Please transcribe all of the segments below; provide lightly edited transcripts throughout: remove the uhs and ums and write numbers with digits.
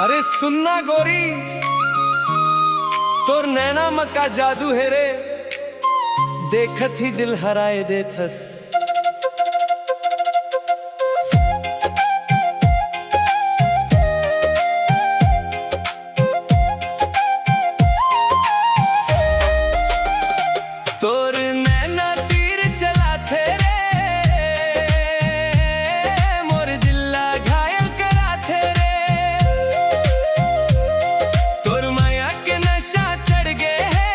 अरे सुनना गोरी, तोर नैना मक्का जादू है रे, देखत ही दिल हराए दे थस। तोर नैना तीर चला थे रे, मोर दिल्ला घायल करा थे रे। तोर माया के नशा चढ़ गए है,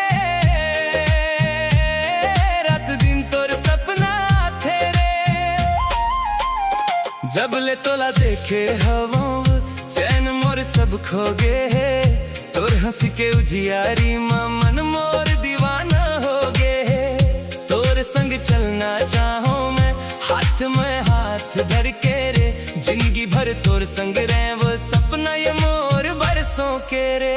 रात दिन तोर सपना थे रे। जब ले तोला देखे हवों, चैन मोर सब खो गए है। तोर हंसी के उजियारी मन मोर दीवाना हो गए। तोर संग चलना चाहूं मैं, हाथ में हाथ धर के रे। जिंदगी भर तोर संग रहे वो सपना ये मोर बरसों के रे।